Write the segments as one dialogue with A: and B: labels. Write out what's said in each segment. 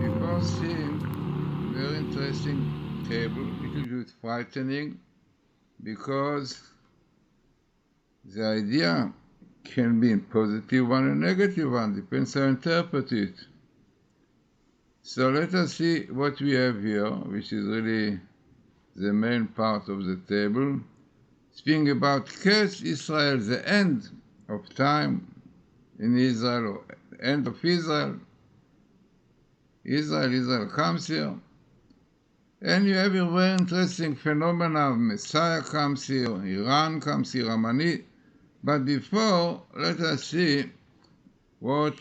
A: Before seeing very interesting table, little bit frightening, because the idea can be a positive one and a negative one, depends how you interpret it. So let us see what we have here, which is really the main part of the table. Speaking about Ketz Israel, the end of time in Israel, or end of Israel. Israel comes here. And you have a very interesting phenomena of Messiah comes here, Iran comes here, Amani. But before, let us see what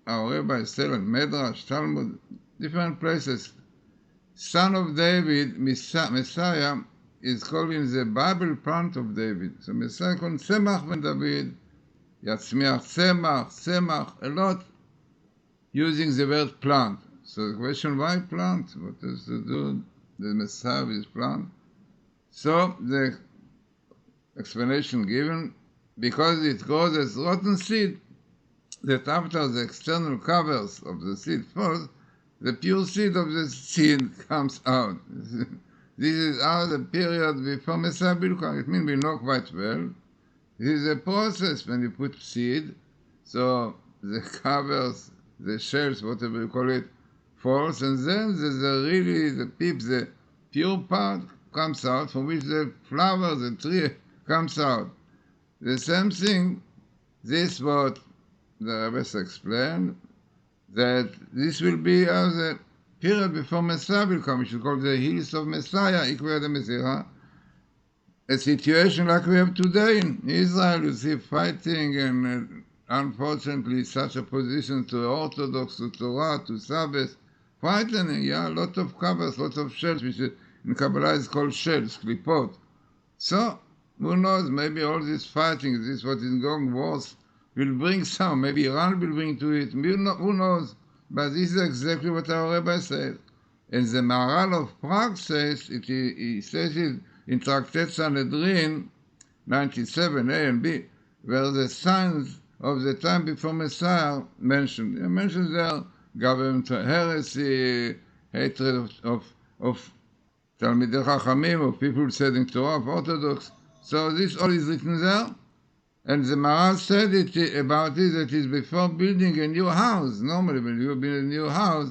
A: our rabbis tell in Medrash, Talmud, different places. Son of David, Messiah, is called in the Bible plant of David. So Messiah called Tzemach ben David, Yatzmiach Tzemach, a lot using the word plant. So the question, why plant? What does to do the Messiah with plant? So the explanation given, because it grows as rotten seed, that after the external covers of the seed falls, the pure seed of the seed comes out. This is how the period before Messiah will come. It means we know quite well. This is a process when you put seed, so the covers, the shells, whatever you call it, falls, and then the pips, the pure part comes out, from which the flower, the tree, comes out. The same thing, this what the rabbis explained, that this will be as a period before Messiah will come, which is called the hills of Messiah, Ikveh de Messiah, a situation like we have today in Israel. You see fighting and unfortunately such opposition to Orthodox, to Torah, to Sabbath, frightening, a lot of covers, lot of shells, which in Kabbalah is called shells, klipot. So, who knows, maybe all this fighting, this what is going wars, will bring some, maybe Iran will bring to it, who knows, but this is exactly what our rabbi says. And the Maharal of Prague says, he says it in Tractate Sanhedrin 97, A and B, where the signs of the time before Messiah mentioned. He mentions there government heresy, hatred of Talmidei Chachamim, of people studying Torah, of Orthodox. So this all is written there. And the Maharal said it about it, that is before building a new house. Normally when you build a new house,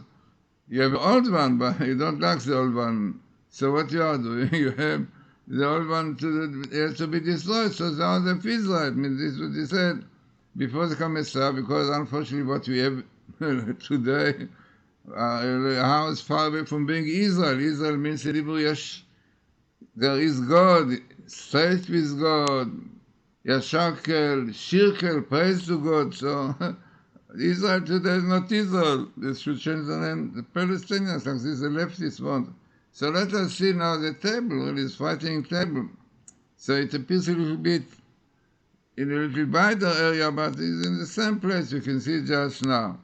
A: you have an old one, but you don't like the old one. So what you are doing, you have the old one has to be destroyed. So the house of Israel, I mean, this is what he said before the Messiah, because unfortunately what we have today, a house far away from being Israel. Israel means in Hebrew, there is God, straight with God, Yasharkel, Shirkel, praise to God. So Israel today is not Israel. They should change the name. The Palestinians, like this, the leftists want. So let us see now the table, really is fighting table. So it appears a little bit in a little wider area, but it's in the same place you can see just now.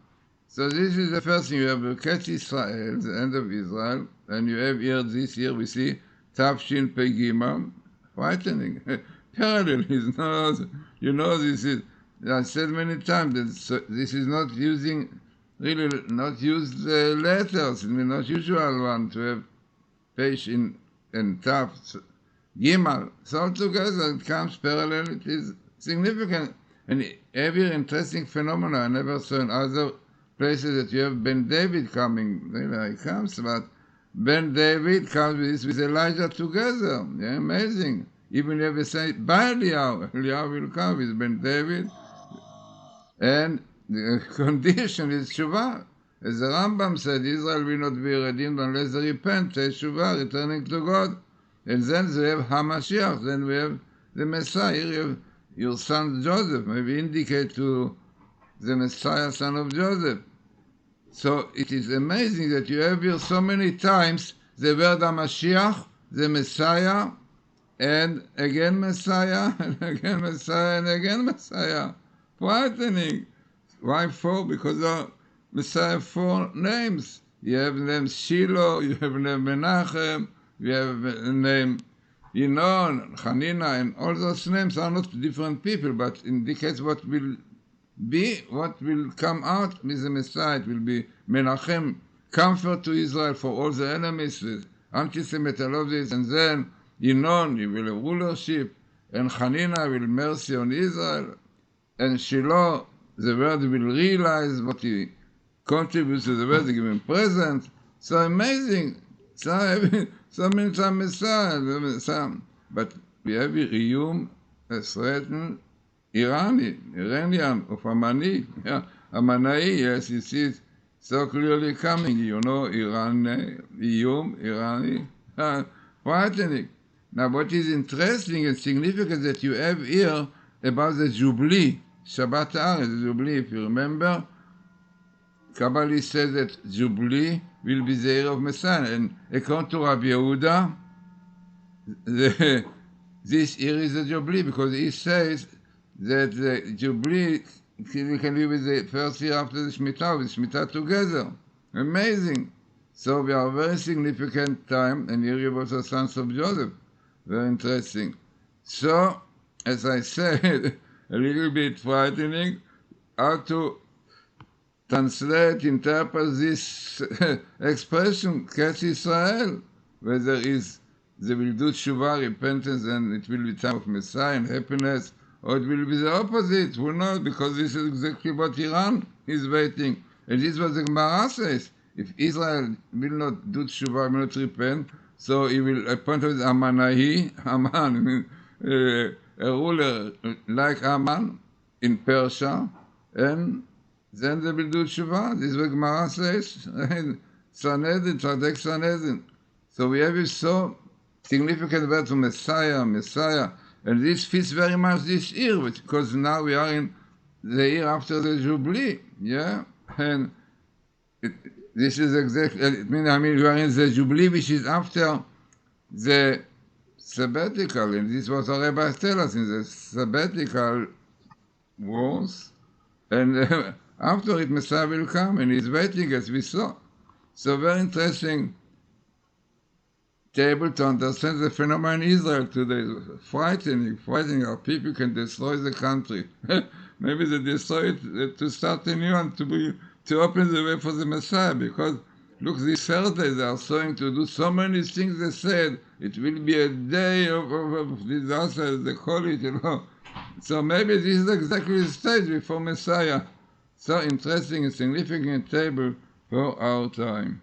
A: So this is the first thing. You have Ketz Israel, the end of Israel, and you have here, this year we see Tafshin Pegimam, frightening. Parallelism, this is, I said many times that this is not using, really not used letters, not usual one to have Pesh and Taf, Gimal. So altogether it comes parallel, it is significant. And every interesting phenomena I never saw in other places that you have Ben David coming, he comes, but Ben David comes with Elijah together, amazing. Even if we say, by Eliyahu will come with Ben David, and the condition is Shuvah. As the Rambam said, Israel will not be redeemed unless they repent, say Shuvah, returning to God. And then they have HaMashiach, then we have the Messiah. Here you have your son Joseph, maybe indicate to the Messiah, son of Joseph. So it is amazing that you have here so many times the word HaMashiach, the Messiah, and again Messiah, and again Messiah, and again Messiah. Frightening. Why four? Because the Messiah 4 names. You have the name Shiloh, you have the name Menachem, you have the name Yinon, Hanina, and all those names are not different people, but indicates what will B, what will come out with the Messiah? It will be Menachem, comfort to Israel for all the enemies, the anti-Semites, I love this, and then Yinon, he will have rulership, and Hanina will mercy on Israel, and Shiloh, the word will realize what he contributes to the world, they give him presents. So amazing. So many times Messiah. But we have a Iyum, a threatened Iranian of Amani. Yeah. Amanai, yes, you see it so clearly coming. You know, Iyum, Irani, frightening. Now, what is interesting and significant that you have here about the Jubilee, Shabbat Haaretz, the Jubilee, if you remember, Kabbalah says that Jubilee will be the year of Messiah, and according to Rabbi Yehuda, this year is the Jubilee, because he says that the Jubilee can be with the first year after the Shemitah, with Shemitah together. Amazing. So we are a very significant time, and here you have also sons of Joseph. Very interesting. So, as I said, a little bit frightening, how to translate, interpret this expression, Ketz Israel, whether they will do tshuva, repentance, and it will be time of Messiah and happiness, or it will be the opposite, who knows, because this is exactly what Iran is waiting. And this is what the Gemara says. If Israel will not do tshuva, will not repent, so he will appoint with Amanahi, Haman, a ruler like Haman in Persia, and then they will do tshuva. This is what Gemara says. Sanhedrin, Tzadek Sanhedrin. So we have this so significant word to Messiah. And this fits very much this year, because now we are in the year after the Jubilee. Yeah? And this is exactly, I mean, we are in the Jubilee, which is after the sabbatical. And this was our rabbis tell us in the sabbatical wars. And after it, Messiah will come, and he's waiting, as we saw. So very interesting table to understand the phenomenon in Israel today. Frightening how people can destroy the country. Maybe they destroy it to start a new one, to open the way for the Messiah, because look, this Thursday they are going to do so many things. They said it will be a day of disaster, they call it, you know. So maybe this is exactly the stage before Messiah. So interesting and significant table for our time.